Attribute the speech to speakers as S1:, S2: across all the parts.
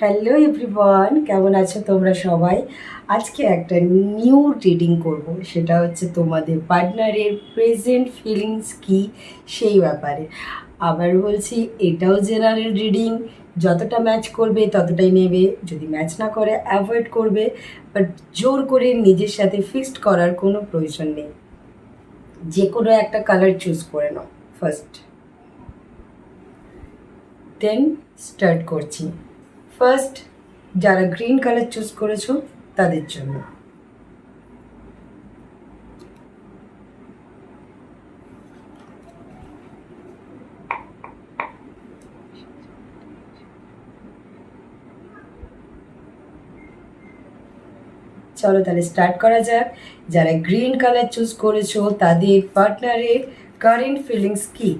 S1: Hello everyone, কেমন আছো তোমরা সবাই? আজকে একটা নিউ রিডিং করব, সেটা হচ্ছে তোমাদের পার্টনারের প্রেজেন্ট ফিলিংস কি সেই ব্যাপারে। আবার বলছি, এটাও জেনারেল রিডিং, যতটা ম্যাচ করবে ততটাই নেবে, যদি ম্যাচ না করে অ্যাভয়েড করবে, বাট জোর করে নিজের সাথে ফিক্সড করার কোনো প্রয়োজন নেই। যে কোনো একটা কালার চুজ করে নাও ফার্স্ট, দেন স্টার্ট করছি। ফার্স্ট, যারা গ্রিন কালার চুজ করেছো তাদের জন্য। চলো তাহলে স্টার্ট করা যাক। যারা গ্রিন কালার চুজ করেছো তাদের পার্টনারের কারেন্ট ফিলিংস কি?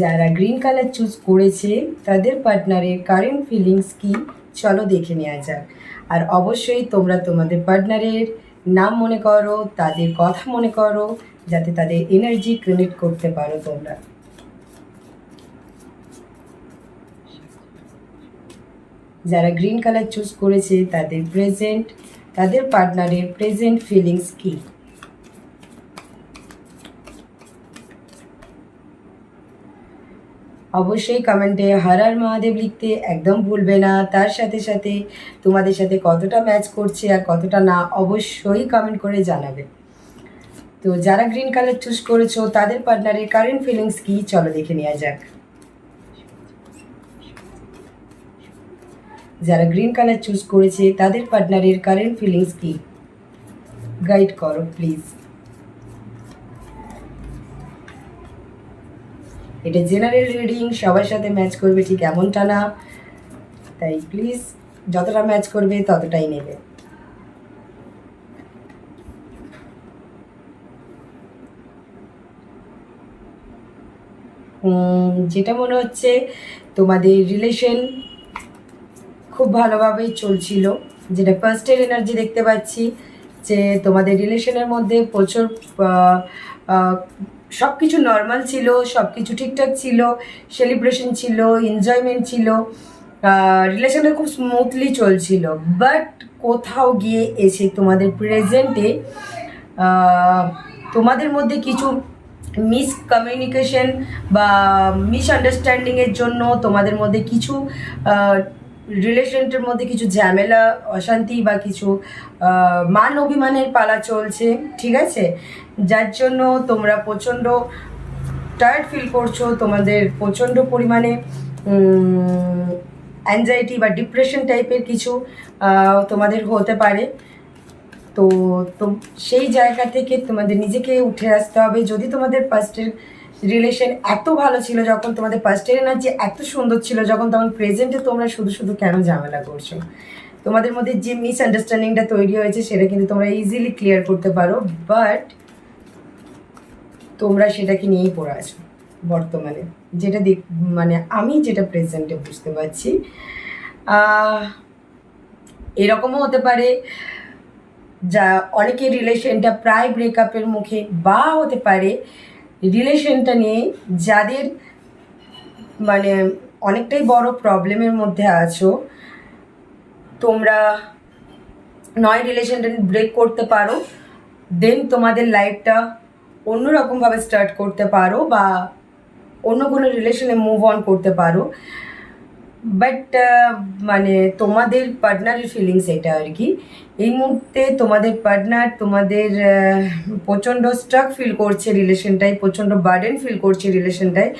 S1: যারা গ্রিন কালার চুজ করেছে তাদের পার্টনারের কারেন্ট ফিলিংস কি, চলো দেখে নেওয়া যাক। আর অবশ্যই তোমরা তোমাদের পার্টনারের নাম মনে করো, তাদের কথা মনে করো, যাতে তাদের এনার্জি কানেক্ট করতে পারো তোমরা। যারা গ্রিন কালার চুজ করেছে তাদের পার্টনারের প্রেজেন্ট ফিলিংস কি? অবশ্যই কমেন্টে হর হর মহাদেব লিখতে একদম ভুলবে না। তার সাথে সাথে তোমাদের সাথে কতটা ম্যাচ করছে আর কতটা না, অবশ্যই কমেন্ট করে জানাবে। তো যারা গ্রিন কালার চুজ করেছো তাদের পার্টনারের কারেন্ট ফিলিংস কি, চলো দেখে নেওয়া যাক। যারা গ্রিন কালার চুজ করেছে তাদের পার্টনারের কারেন্ট ফিলিংস কি, গাইড করো প্লিজ। এটা জেনারেল রিডিং, সবার সাথে ম্যাচ করবে ঠিক এমনটা না, তাই প্লিজ যতটা ম্যাচ করবে ততটাই নেবে। যেটা মনে হচ্ছে তোমাদের রিলেশন খুব ভালোভাবেই চলছিল, যেটা ফার্স্টের এনার্জি দেখতে পাচ্ছি, যে তোমাদের রিলেশনের মধ্যে প্রচুর সব কিছু নর্মাল ছিল, সব কিছু ঠিকঠাক ছিল, সেলিব্রেশন ছিল, এনজয়মেন্ট ছিল, রিলেশনটা খুব স্মুথলি চলছিল। বাট কোথাও গিয়ে এসে তোমাদের প্রেজেন্টে তোমাদের মধ্যে কিছু মিসকমিউনিকেশন বা মিসআন্ডারস্ট্যান্ডিংয়ের জন্য তোমাদের মধ্যে কিছু রিলেশনটার মধ্যে কিছু ঝামেলা, অশান্তি বা কিছু মান অভিমানের পালা চলছে, ঠিক আছে? যার জন্য তোমরা প্রচণ্ড টায়ার্ড ফিল করছো, তোমাদের প্রচণ্ড পরিমাণে অ্যাংজাইটি বা ডিপ্রেশন টাইপের কিছু তোমাদের হতে পারে। তো তো সেই জায়গা থেকে তোমাদের নিজেকে উঠে আসতে হবে। যদি তোমাদের পাস্টের রিলেশন এত ভালো ছিল, যখন তোমাদের পাস্টের এনার্জি এত সুন্দর ছিল, যখন তখন প্রেজেন্টে তোমরা শুধু শুধু কেন ঝামেলা করছো? তোমাদের মধ্যে যে মিসআন্ডারস্ট্যান্ডিংটা তৈরি হয়েছে সেটা কিন্তু তোমরা ইজিলি ক্লিয়ার করতে পারো, বাট তোমরা সেটাকে নিয়েই পড়ে আছো বর্তমানে, যেটা মানে আমি যেটা প্রেজেন্টে বুঝতে পারছি। এরকমও হতে পারে যা অনেকের রিলেশনটা প্রায় ব্রেকআপের মুখে, বা হতে পারে রিলেশনটা নিয়ে যাদের মানে অনেকটাই বড় প্রবলেমের মধ্যে আছো, তোমরা নয় রিলেশনটা ব্রেক করতে পারো, দেন তোমাদের লাইফটা অন্যরকমভাবে স্টার্ট করতে পারো বা অন্য কোনো রিলেশনে মুভ অন করতে পারো। বাট মানে তোমাদের পার্টনারের ফিলিংস এটা আর কি, এই মুহূর্তে তোমাদের পার্টনার তোমাদের প্রচণ্ড স্ট্রাক ফিল করছে রিলেশনটায়, প্রচণ্ড বার্ডেন ফিল করছে রিলেশনটায়।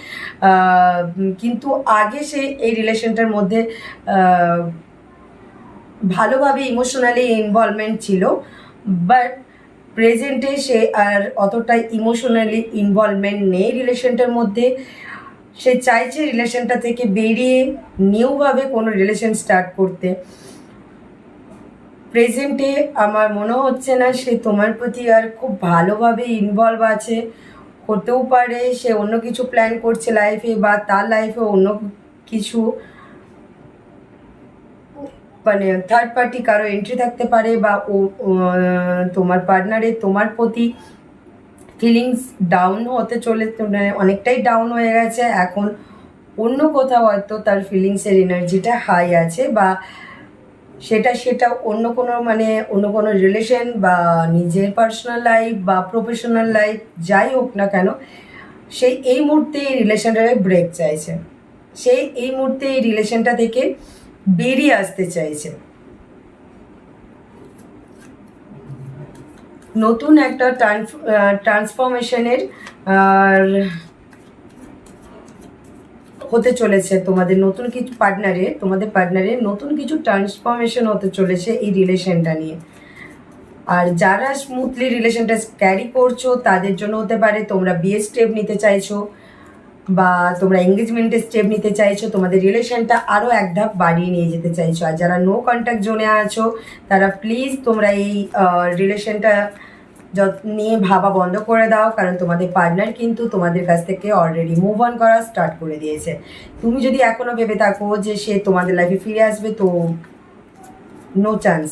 S1: কিন্তু আগে সে এই রিলেশনটার মধ্যে ভালোভাবে ইমোশনালি ইনভলভমেন্ট ছিল, বাট প্রেজেন্টে সে আর অতটা ইমোশনালি ইনভলভমেন্ট নেই রিলেশনটার মধ্যে। সে চাইছে রিলেশনটা থেকে বেরিয়ে নিউভাবে কোনো রিলেশন স্টার্ট করতে। প্রেজেন্টে আমার মনে হচ্ছে না সে তোমার প্রতি আর খুব ভালোভাবে ইনভলভ আছে। হতেও পারে সে অন্য কিছু প্ল্যান করছে লাইফে, বা তার লাইফে অন্য কিছু মানে থার্ড পার্টি কারো এন্ট্রি থাকতে পারে, বা ও তোমার পার্টনারের তোমার প্রতি ফিলিংস ডাউন হতে চলে, মানে অনেকটাই ডাউন হয়ে গেছে এখন। অন্য কোথাও হয়তো তার ফিলিংসের এনার্জিটা হাই আছে, বা সেটা অন্য কোনো রিলেশন বা নিজের পার্সোনাল লাইফ বা প্রফেশনাল লাইফ যাই হোক না কেন, সেই এই মুহূর্তে এই রিলেশনটাকে ব্রেক চাইছে, সে এই মুহূর্তে এই রিলেশনটা থেকে বেরিয়ে আসতে চাইছে। নতুন একটা ট্রান্সফরমেশনের হতে চলেছে তোমাদের নতুন কিছু তোমাদের পার্টনারের নতুন কিছু ট্রান্সফরমেশন হতে চলেছে এই রিলেশনটা নিয়ে। আর যারা স্মুথলি রিলেশনটা ক্যারি করছো তাদের জন্য হতে পারে তোমরা বিয়ের স্টেপ নিতে চাইছো, বা তোমরা এঙ্গেজমেন্টের স্টেপ নিতে চাইছো, তোমাদের রিলেশনটা আরও এক ধাপ বাড়িয়ে নিয়ে যেতে চাইছো। আর যারা নো কন্ট্যাক্ট জোনে আছো তারা প্লিজ তোমরা এই রিলেশনটা নিয়ে ভাবা বন্ধ করে দাও, কারণ তোমাদের পার্টনার কিন্তু তোমাদের কাছ থেকে অলরেডি মুভ অন করা স্টার্ট করে দিয়েছে। তুমি যদি এখনও ভেবে থাকো যে সে তোমাদের লাইফে ফিরে আসবে, তো নো চান্স।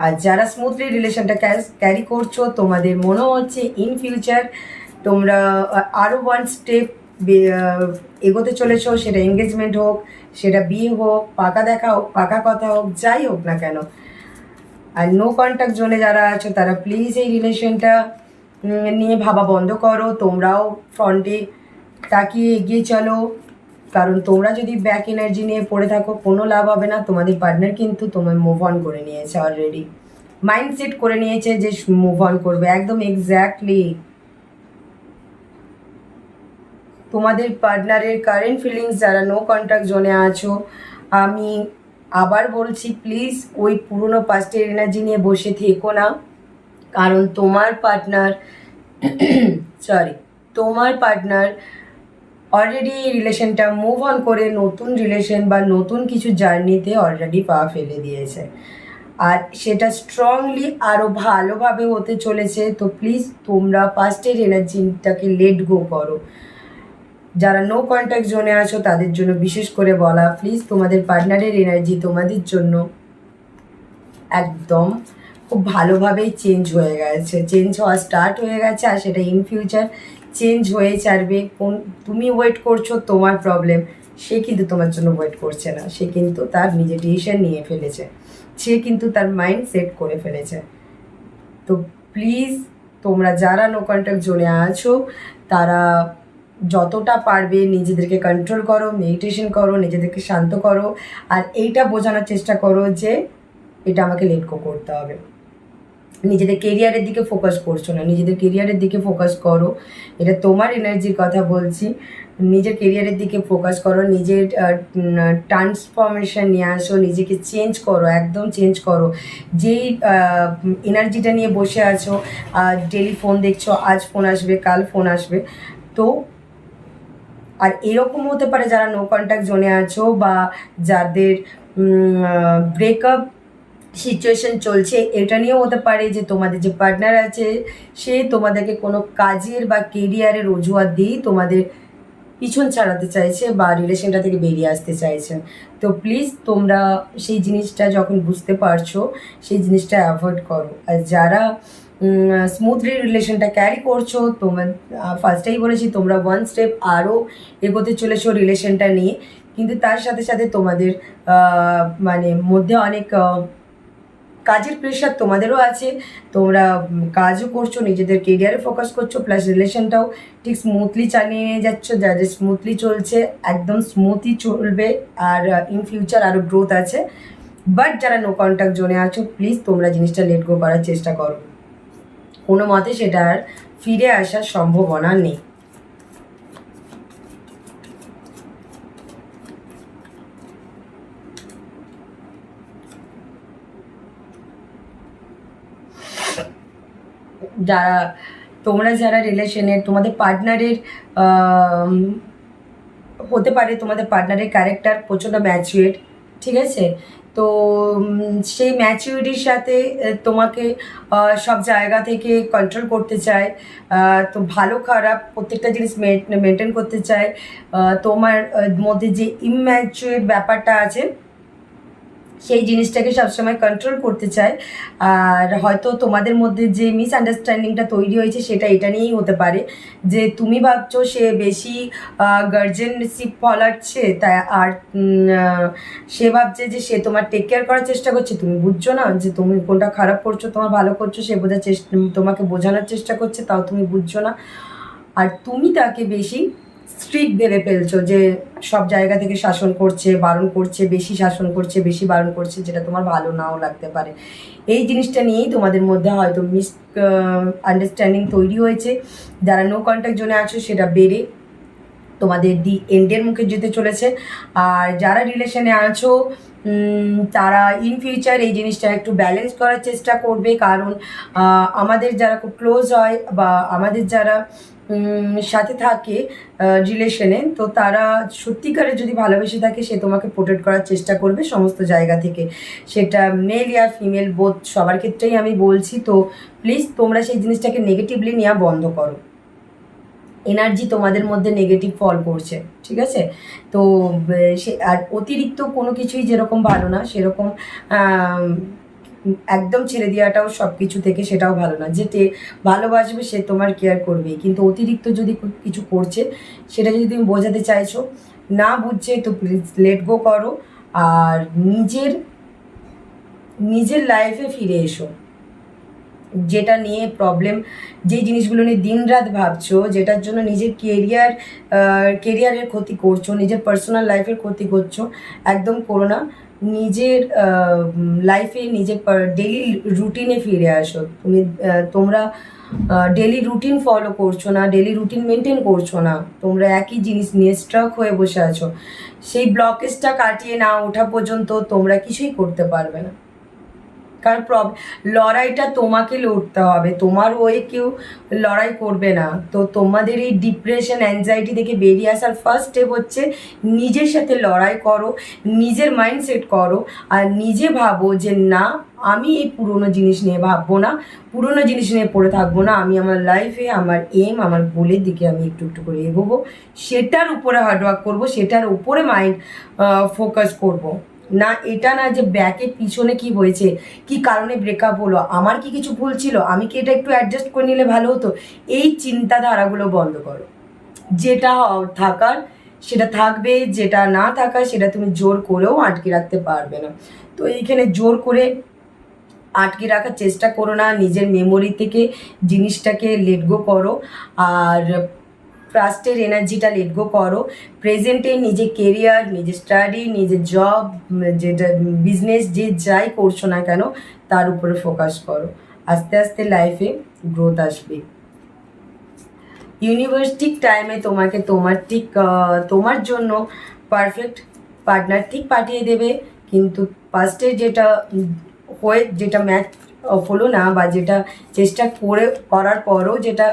S1: আর যারা স্মুথলি রিলেশনটা ক্যারি করছো তোমাদের মনে হচ্ছে ইন ফিউচার তোমরা আরও ওয়ান স্টেপ এগোতে চলেছো, সেটা এঙ্গেজমেন্ট হোক, সেটা বিয়ে হোক, পাকা দেখা হোক, পাকা কথা হোক, যাই হোক না কেন। আর নো কন্ট্যাক্ট জোনে যারা আছো তারা প্লিজ এই রিলেশনটা নিয়ে ভাবা বন্ধ করো, তোমরাও ফ্রন্টে তাকিয়ে এগিয়ে চলো, কারণ তোমরা যদি ব্যাক এনার্জি নিয়ে পড়ে থাকো কোনো লাভ হবে না। তোমাদের পার্টনার কিন্তু তোমার মুভ অন করে নিয়েছে অলরেডি, মাইন্ডসেট করে নিয়েছে যে মুভ অন করবে, একদম এক্স্যাক্টলি। তোমাদের পার্টনারের কারেন্ট ফিলিংস যারা নো কন্ট্যাক্ট জোনে আছো, আমি আবার বলছি প্লিজ ওই পুরনো পাস্টের এনার্জি নিয়ে বসে থেকো না, কারণ তোমার পার্টনার অলরেডি এই রিলেশনটা মুভ অন করে নতুন রিলেশন বা নতুন কিছু জার্নিতে অলরেডি পা ফেলে দিয়েছে, আর সেটা স্ট্রংলি আরও ভালোভাবে হতে চলেছে। তো প্লিজ তোমরা পাস্টের এনার্জিটাকে লেট গো করো। যারা নো কন্ট্যাক্ট জোনে আছো তাদের জন্য বিশেষ করে বলা, প্লিজ তোমাদের পার্টনারের এনার্জি তোমাদের জন্য একদম খুব ভালোভাবেই চেঞ্জ হওয়া স্টার্ট হয়ে গেছে, আর সেটা ইন ফিউচার চেঞ্জ হয়ে ছাড়বে। তুমি ওয়েট করছো তোমার প্রবলেম, সে কিন্তু তোমার জন্য ওয়েট করছে না, সে কিন্তু তার নিজের ডিসিশন নিয়ে ফেলেছে, সে কিন্তু তার মাইন্ড সেট করে ফেলেছে। তো প্লিজ তোমরা যারা নো কন্ট্যাক্ট জোনে আছো তারা যতটা পারবে নিজেদেরকে কন্ট্রোল করো, মেডিটেশন করো, নিজেদেরকে শান্ত করো, আর এইটা বোঝানোর চেষ্টা করো যে এটা আমাকে লেট গো করতে হবে। নিজেদের কেরিয়ারের দিকে ফোকাস করছো না, নিজেদের কেরিয়ারের দিকে ফোকাস করো, এটা তোমার এনার্জির কথা বলছি। নিজের কেরিয়ারের দিকে ফোকাস করো, নিজের ট্রান্সফরমেশন নিয়ে আসো, নিজেকে চেঞ্জ করো, একদম চেঞ্জ করো। যেই এনার্জিটা নিয়ে বসে আছো, ডেলি ফোন দেখছো, আজ ফোন আসবে, কাল ফোন আসবে, তো আর এরকম হতে পারে যারা নো কন্ট্যাক্ট জোনে আছো বা যাদের ব্রেকআপ সিচুয়েশন চলছে, এটা নিয়েও হতে পারে যে তোমাদের যে পার্টনার আছে সে তোমাদেরকে কোনো কাজের বা কেরিয়ারের অজুহাত দিয়েই তোমাদের পিছন ছাড়াতে চাইছে বা রিলেশনটা থেকে বেরিয়ে আসতে চাইছে। তো প্লিজ তোমরা সেই জিনিসটা যখন বুঝতে পারছো সেই জিনিসটা অ্যাভয়েড করো। আর যারা স্মুথলি রিলেশনটা ক্যারি করছো, তোমার ফার্স্টেই বলেছি তোমরা ওয়ান স্টেপ আরও এগোতে চলেছো রিলেশনটা নিয়ে, কিন্তু তার সাথে সাথে তোমাদের মানে মধ্যে অনেক কাজের প্রেশার তোমাদেরও আছে, তোমরা কাজও করছো, নিজেদের কেরিয়ারে ফোকাস করছো, প্লাস রিলেশনটাও ঠিক স্মুথলি চালিয়ে নিয়ে যাচ্ছ। যাদের স্মুথলি চলছে একদম স্মুথই চলবে, আর ইন ফিউচার আরও গ্রোথ আছে। বাট যারা নো কন্ট্যাক্ট জোনে আছো প্লিজ তোমরা জিনিসটা লেট গো করার চেষ্টা করো, কোনো মতে সেটা আর ফিরে আসার সম্ভাবনা নেই। যারা রিলেশনের তোমাদের পার্টনারের হতে পারে তোমাদের পার্টনারের ক্যারেক্টার প্রচণ্ড ম্যাচিউর, ঠিক আছে, তো সেই ম্যাচিউরিটির সাথে তোমাকে সব জায়গা থেকে কন্ট্রোল করতে চায়, তো ভালো খারাপ প্রত্যেকটা জিনিস মেনটেন করতে চায়। তোমার মধ্যে যে ইম্যাচিউর ব্যাপারটা আছে সেই জিনিসটাকে সবসময় কন্ট্রোল করতে চায়। আর হয়তো তোমাদের মধ্যে যে মিসআন্ডারস্ট্যান্ডিংটা তৈরি হয়েছে সেটা এটা নিয়েই হতে পারে যে তুমি ভাবছো সে বেশি গার্জেনশিপ ফলাচ্ছে তাই, আর সে ভাবছে যে সে তোমার টেক কেয়ার করার চেষ্টা করছে, তুমি বুঝছো না যে তুমি কোনটা খারাপ করছো তোমার ভালো করছো, সে বোঝার চেষ্টা, তোমাকে বোঝানোর চেষ্টা করছে তাও তুমি বুঝছো না। আর তুমি তাকে বেশি স্ট্রিক্ট ভেবে ফেলছো যে সব জায়গা থেকে শাসন করছে, বারণ করছে, বেশি শাসন করছে, বেশি বারণ করছে, যেটা তোমার ভালো নাও লাগতে পারে। এই জিনিসটা নিয়েই তোমাদের মধ্যে হয়তো মিস আন্ডারস্ট্যান্ডিং তৈরি হয়েছে। যারা নো কন্ট্যাক্ট জোনে আছো সেটা বেড়ে তোমাদের দি এন্ডের মুখে যেতে চলেছে। আর যারা রিলেশনে আছো তারা ইন ফিউচার এই জিনিসটা একটু ব্যালেন্স করার চেষ্টা করবে, কারণ আমাদের যারা খুব ক্লোজ হয় বা আমাদের যারা সাথে থাকে রিলেশনে, তো তারা সত্যিকারের যদি ভালোবেসে থাকে সে তোমাকে প্রোটেক্ট করার চেষ্টা করবে সমস্ত জায়গা থেকে, সেটা মেল ইয়া ফিমেল বোথ সবার ক্ষেত্রেই আমি বলছি। তো প্লিজ তোমরা সেই জিনিসটাকে নেগেটিভলি নেওয়া বন্ধ করো। এনার্জি তোমাদের মধ্যে নেগেটিভ ফল করছে, ঠিক আছে? তো সে আর অতিরিক্ত কোনো কিছুই যেরকম ভালো না সেরকম একদম ছেড়ে দেওয়াটাও সব কিছু থেকে সেটাও ভালো না। যে ভালোবাসবে সে তোমার কেয়ার করবে, কিন্তু অতিরিক্ত যদি কিছু করছে সেটা যদি তুমি বোঝাতে চাইছো না বুঝছে তো প্লিজ লেট গো করো আর নিজের লাইফে ফিরে এসো। যেটা নিয়ে প্রবলেম, যেই জিনিসগুলো নিয়ে দিনরাত ভাবছো, যেটার জন্য নিজের কেরিয়ারের ক্ষতি করছো, নিজের পার্সোনাল লাইফের ক্ষতি করছো, একদম করো না। নিজের লাইফে নিজের ডেলি রুটিনে ফিরে আসো। তোমরা ডেলি রুটিন ফলো করছো না, ডেলি রুটিন মেনটেন করছো না, তোমরা একই জিনিস নিয়ে স্ট্রাক হয়ে বসে আছো। সেই ব্লকেজটা কাটিয়ে না ওঠা পর্যন্ত তোমরা কিছুই করতে পারবে না। কারণ লড়াইটা তোমাকে লড়তে হবে, তোমার হয়ে কেউ লড়াই করবে না। তো তোমাদের এই ডিপ্রেশন অ্যাংজাইটি থেকে বেরিয়ে আসার ফার্স্ট স্টেপ হচ্ছে নিজের সাথে লড়াই করো, নিজের মাইন্ডসেট করো আর নিজে ভাবো যে না, আমি এই পুরনো জিনিস নিয়ে ভাববো না, পুরনো জিনিস নিয়ে পড়ে থাকবো না, আমি আমার লাইফে আমার আমার গোলের দিকে আমি একটু একটু করে এগোবো, সেটার উপরে হার্ডওয়ার্ক করবো, সেটার উপরে মাইন্ড ফোকাস করবো। না এটা না যে ব্যাকের পিছনে কি হয়েছে, কি কারণে ব্রেকআপ হলো, আমার কি কিছু ভুল ছিল, আমি কি এটা একটু অ্যাডজাস্ট করে নিলে ভালো হতো, এই চিন্তাধারাগুলো বন্ধ করো। যেটা থাকার সেটা থাকবে, যেটা না থাকার সেটা তুমি জোর করেও আটকে রাখতে পারবে না। তো এইখানে জোর করে আটকে রাখার চেষ্টা করো না, নিজের মেমোরি থেকে জিনিসটাকে লেট গো করো আর পাস্টের এনার্জিটা লেট গো করো। প্রেজেন্টে নিজের কেরিয়ার, নিজের স্টাডি, নিজের জব, যেটা বিজনেস যে যাই করছো না কেন তার উপরে ফোকাস করো। আস্তে আস্তে লাইফে গ্রোথ আসবে। ইউনিভার্স ঠিক টাইমে তোমাকে তোমার জন্য পারফেক্ট পার্টনার ঠিক পাঠিয়ে দেবে, কিন্তু পাস্টে যেটা ম্যাচ হলো না বা যেটা চেষ্টা করার পরও যেটা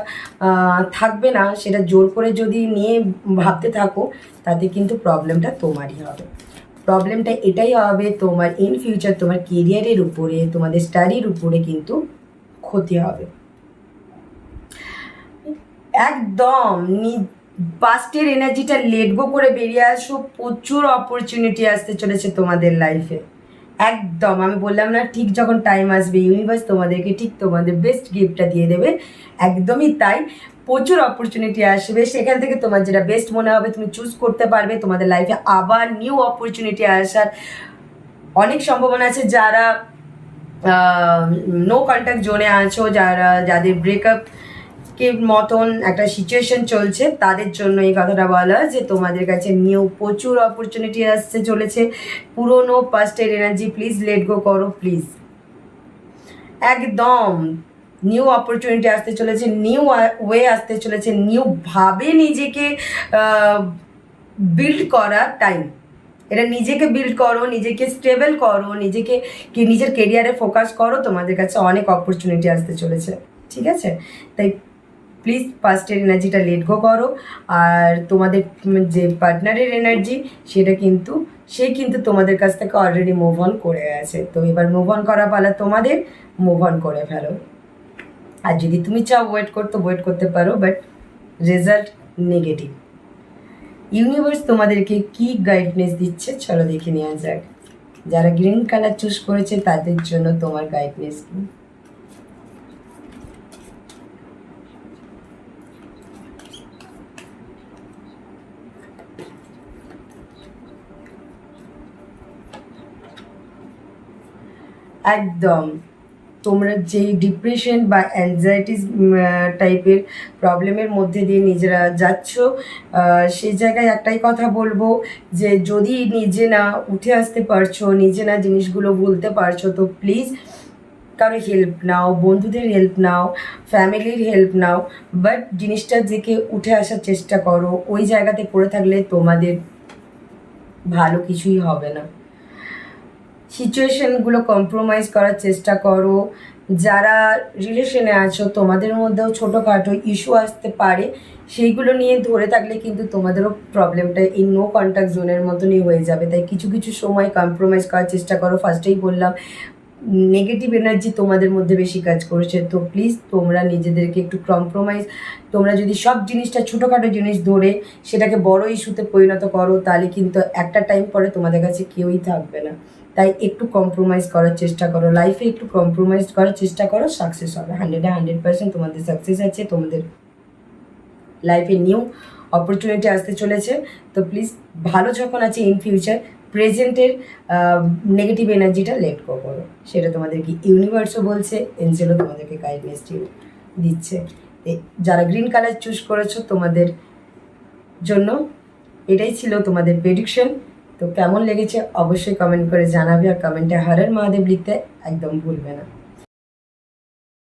S1: থাকবে না, সেটা জোর করে যদি নিয়ে ভাবতে থাকো তাতে কিন্তু প্রবলেমটা তোমারই হবে। প্রবলেমটা এটাই হবে তোমার ইন ফিউচার তোমার কেরিয়ারের উপরে, তোমাদের স্টাডির উপরে কিন্তু ক্ষতি হবে। একদম পাস্টের এনার্জিটা লেট গো করে বেরিয়ে আসো, প্রচুর অপরচুনিটি আসতে চলেছে তোমাদের লাইফে। একদম আমি বললাম না, ঠিক যখন টাইম আসবে ইউনিভার্স তোমাদেরকে ঠিক তোমাদের বেস্ট গিফটটা দিয়ে দেবে, একদমই তাই। প্রচুর অপরচুনিটি আসবে, সেখান থেকে তোমার যেটা বেস্ট মনে হবে তুমি চুজ করতে পারবে। তোমাদের লাইফে আবার নিউ অপরচুনিটি আসার অনেক সম্ভাবনা আছে। যারা নো কন্ট্যাক্ট জোনে আছো, যাদের ব্রেকআপ মতন একটা সিচুয়েশন চলছে, তাদের জন্য এই কথাটা বলা যে তোমাদের কাছে নিউ প্রচুর অপরচুনিটি আসতে চলেছে। পুরোনো পাস্টের এনার্জি প্লিজ লেট গো করো, প্লিজ। একদম নিউ অপরচুনিটি আসতে চলেছে, নিউ ওয়ে আসতে চলেছে, নিউ ভাবে নিজেকে বিল্ড করার টাইম। এটা নিজেকে বিল্ড করো, নিজেকে স্টেবল করো, নিজের কেরিয়ারে ফোকাস করো, তোমাদের কাছে অনেক অপরচুনিটি আসতে চলেছে, ঠিক আছে? তাই প্লিজ পাস্টের এনার্জিটা লেট গো করো। আর তোমাদের যে পার্টনারের এনার্জি সে কিন্তু তোমাদের কাছ থেকে অলরেডি মুভ অন করে গেছে। তো এবার মুভ অন করা পালা তোমাদের, মুভ অন করে ফেলো। আর যদি তুমি চাও ওয়েট করতে পারো, বাট রেজাল্ট নেগেটিভ। ইউনিভার্স তোমাদেরকে কি গাইডনেস দিচ্ছে চলো দেখে নেওয়া যাক। যারা গ্রিন কালার চুজ করেছে তাদের জন্য তোমার গাইডনেস কি? একদম, তোমরা যে ডিপ্রেশন বা অ্যাংজাইটিস টাইপের প্রবলেমের মধ্যে দিয়ে নিজেরা যাচ্ছ, সেই জায়গায় একটাই কথা বলবো যে যদি নিজে না উঠে আসতে পারছো, নিজে না জিনিসগুলো ভুলতে পারছো, তো প্লিজ কারো হেল্প নাও, বন্ধুদের হেল্প নাও, ফ্যামিলির হেল্প নাও, বাট জিনিসটা থেকে উঠে আসার চেষ্টা করো। ওই জায়গাতে পড়ে থাকলে তোমাদের ভালো কিছুই হবে না। সিচুয়েশনগুলো কম্প্রোমাইজ করার চেষ্টা করো। যারা রিলেশনে আছো তোমাদের মধ্যেও ছোটোখাটো ইস্যু আসতে পারে, সেইগুলো নিয়ে ধরে থাকলে কিন্তু তোমাদেরও প্রবলেমটা এই নো কন্ট্যাক্ট জোনের মতনই হয়ে যাবে। তাই কিছু কিছু সময় কম্প্রোমাইজ করার চেষ্টা করো। ফার্স্টেই বললাম নেগেটিভ এনার্জি তোমাদের মধ্যে বেশি কাজ করেছে, তো প্লিজ তোমরা নিজেদেরকে একটু কম্প্রোমাইজ, তোমরা যদি সব জিনিসটা ছোটোখাটো জিনিস ধরে সেটাকে বড় ইস্যুতে পরিণত করো, তাহলে কিন্তু একটা টাইম পরে তোমাদের কাছে কেউই থাকবে না। তাই একটু কম্প্রোমাইজ করার চেষ্টা করো, লাইফে একটু কম্প্রোমাইজ করার চেষ্টা করো, সাকসেস হবে 100% তোমাদের সাকসেস আছে, তোমাদের লাইফে নিউ অপরচুনিটি আসতে চলেছে। তো প্লিজ ভালো যখন আছে ইন ফিউচার, প্রেজেন্টের নেগেটিভ এনার্জিটা লেট গো করো, সেটা তোমাদেরকে ইউনিভার্সও বলছে, এঞ্জেলও তোমাদেরকে গাইডনেস দিচ্ছে। যারা গ্রিন কালার চুজ করেছো তোমাদের জন্য এটাই ছিল তোমাদের প্রেডিকশন। তো কেমন লেগেছে অবশ্যই কমেন্ট করে জানাবে, আর কমেন্টে হর হর মহাদেব লিখতে একদম ভুলবে না।